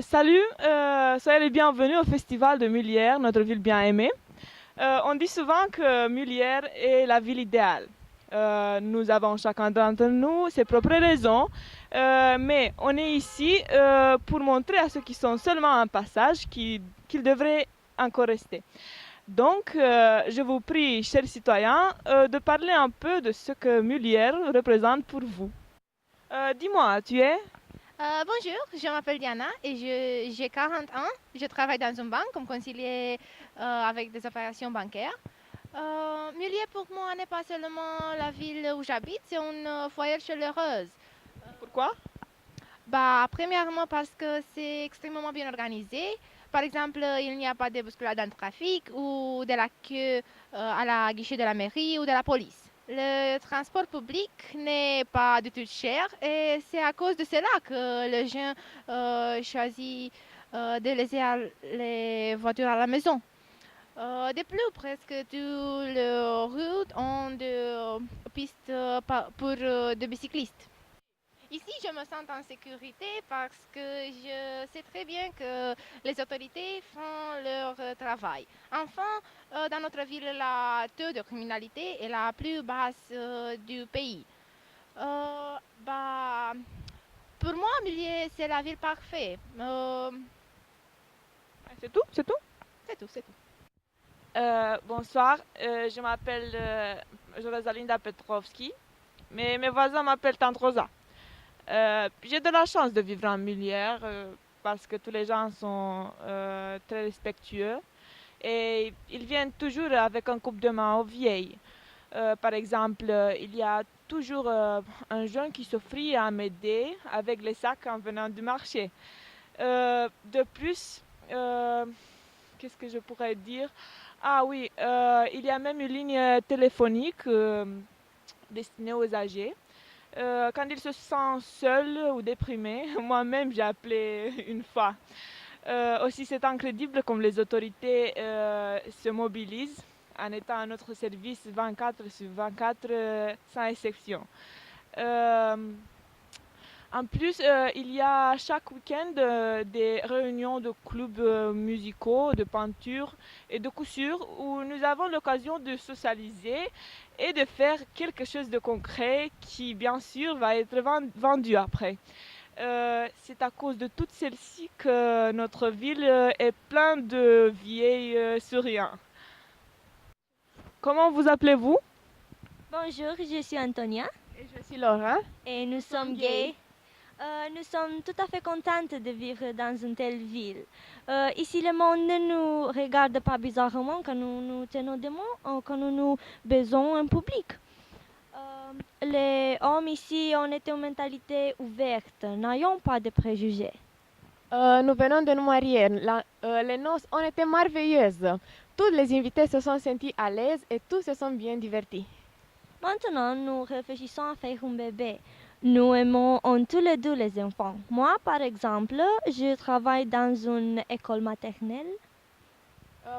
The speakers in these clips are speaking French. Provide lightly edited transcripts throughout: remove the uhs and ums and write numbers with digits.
Salut, soyez les bienvenus au Festival de Mullière, notre ville bien aimée. On dit souvent que Mullière est la ville idéale. Nous avons chacun d'entre nous ses propres raisons, mais on est ici pour montrer à ceux qui sont seulement en passage qu'ils devraient encore rester. Donc, je vous prie, chers citoyens, de parler un peu de ce que Mullière représente pour vous. Dis-moi, tu es? Bonjour, je m'appelle Diana et j'ai 40 ans. Je travaille dans une banque comme conseiller avec des opérations bancaires. Mullier pour moi n'est pas seulement la ville où j'habite, c'est une foyer chaleureuse. Pourquoi? Premièrement parce que c'est extrêmement bien organisé. Par exemple, il n'y a pas de bousculade dans le trafic ou de la queue à la guichet de la mairie ou de la police. Le transport public n'est pas du tout cher et c'est à cause de cela que les gens choisissent de laisser les voitures à la maison. De plus, presque toutes les routes ont des pistes pour des cyclistes. Ici, je me sens en sécurité parce que je sais très bien que les autorités font leur travail. Enfin, dans notre ville, la taux de criminalité est la plus basse du pays. Euh, bah, pour moi, Mullier, c'est la ville parfaite. C'est tout? C'est tout? C'est tout, c'est tout. Bonsoir, je m'appelle Rosalinda Petrovski, mais mes voisins m'appellent Tante Rosa. J'ai de la chance de vivre en Mullière parce que tous les gens sont très respectueux et ils viennent toujours avec un coupe de main aux vieilles. Par exemple, il y a toujours un jeune qui s'offrit à m'aider avec les sacs en venant du marché. De plus, qu'est-ce que je pourrais dire? Ah oui, il y a même une ligne téléphonique destinée aux âgés. Quand ils se sentent seuls ou déprimés, moi-même j'ai appelé une fois. Aussi, c'est incroyable comme les autorités se mobilisent en étant à notre service 24 sur 24 sans exception. Euh, En plus, il y a chaque week-end des réunions de clubs musicaux, de peinture et de couture où nous avons l'occasion de socialiser et de faire quelque chose de concret qui, bien sûr, va être vendu après. C'est à cause de toutes celles-ci que notre ville est pleine de vieilles souriants. Comment vous appelez-vous? Bonjour, je suis Antonia Et je suis Laura. et nous sommes gays. Nous sommes tout à fait contentes de vivre dans une telle ville. Ici, le monde ne nous regarde pas bizarrement quand nous nous tenons des mots ou quand nous nous baisons en public. Les hommes ici ont une mentalité ouverte, n'ayons pas de préjugés. Nous venons de nous marier. Les noces ont été merveilleuses. Tous les invités se sont sentis à l'aise et tous se sont bien divertis. Maintenant, nous réfléchissons à faire un bébé. Nous aimons tous les deux les enfants. Moi, par exemple, je travaille dans une école maternelle.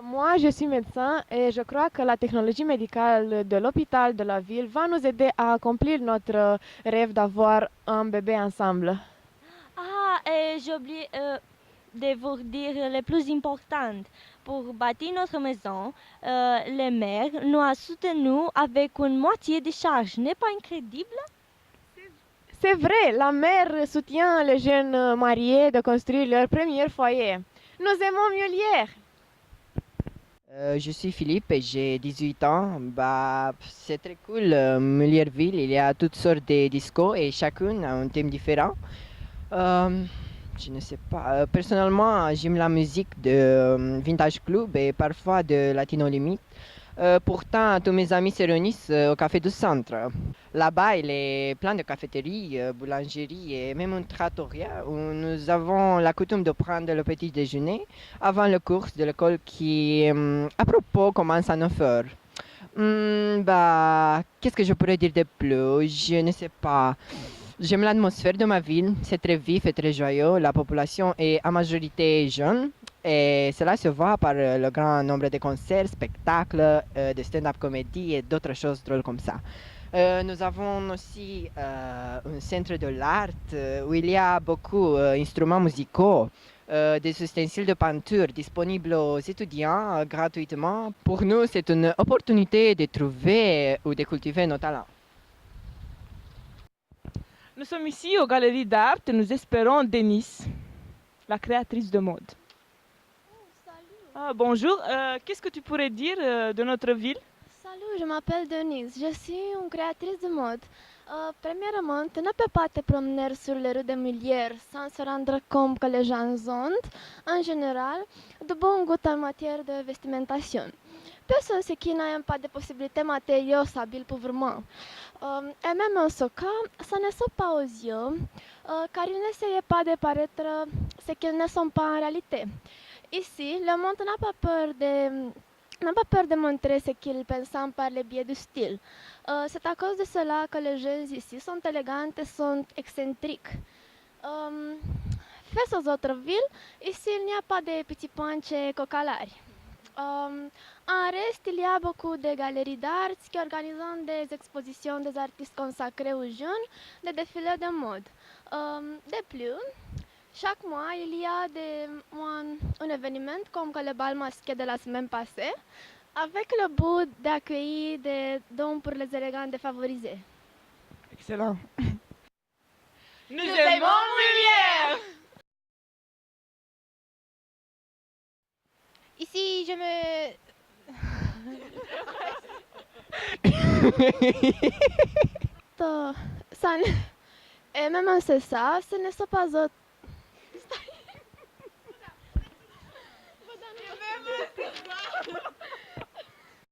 Moi, je suis médecin et je crois que la technologie médicale de l'hôpital de la ville va nous aider à accomplir notre rêve d'avoir un bébé ensemble. Ah, et j'ai oublié de vous dire le plus important. Pour bâtir notre maison, le maire nous a soutenus avec une moitié de charge. N'est pas incroyable? C'est vrai, la mère soutient les jeunes mariés de construire leur premier foyer. Nous aimons Meulière. Je suis Philippe et j'ai 18 ans. C'est très cool, Mullierville. Il y a toutes sortes de discos et chacune a un thème différent. Je ne sais pas. Personnellement, j'aime la musique de Vintage Club et parfois de Latino Limite. Pourtant, tous mes amis se réunissent au Café du Centre. Là-bas, il est plein de cafétéries, boulangeries et même une trattoria où nous avons la coutume de prendre le petit déjeuner avant le cours de l'école qui, à propos, commence à 9 heures. Qu'est-ce que je pourrais dire de plus? Je ne sais pas. J'aime l'atmosphère de ma ville, c'est très vif et très joyeux. La population est en majorité jeune et cela se voit par le grand nombre de concerts, spectacles, de stand-up comédie et d'autres choses drôles comme ça. Nous avons aussi un centre de l'art où il y a beaucoup d'instruments musicaux, des ustensiles de peinture disponibles aux étudiants gratuitement. Pour nous, c'est une opportunité de trouver ou de cultiver nos talents. Nous sommes ici aux Galeries d'Art et nous espérons Denise, la créatrice de mode. Ah, bonjour, qu'est-ce que tu pourrais dire de notre ville? Salut, je m'appelle Denise. Je suis une créatrice de mode. Premièrement, tu ne peux pas te promener sur les rues de Molière sans se rendre compte que les gens ont, en général, de bon goût en matière de vestimentation. Peu sont ceux qui n'ont pas de possibilités matérielles s'habillent pauvrement. Et même en ce cas, ça ne saute pas aux yeux, car ils n'essayent pas de paraître ce qu'ils ne sont pas en réalité. Ici, le monde n'a pas peur de montrer ce qu'ils pensent par le biais du style. C'est à cause de cela que les jeunes ici sont élégants et sont excentriques. Face aux autres villes, ici il n'y a pas de petits punch et cocalari. En reste, il y a beaucoup de galeries d'art qui organisent des expositions des artistes consacrés aux jeunes, des défilés de mode. De plus, chaque mois, il y a un événement comme le bal masqué de la semaine passée, avec le but d'accueillir des dons pour les élégants défavorisés. Excellent. Nous aimons Molière! Ici, je me... Et même c'est ça, ce ne sont pas autres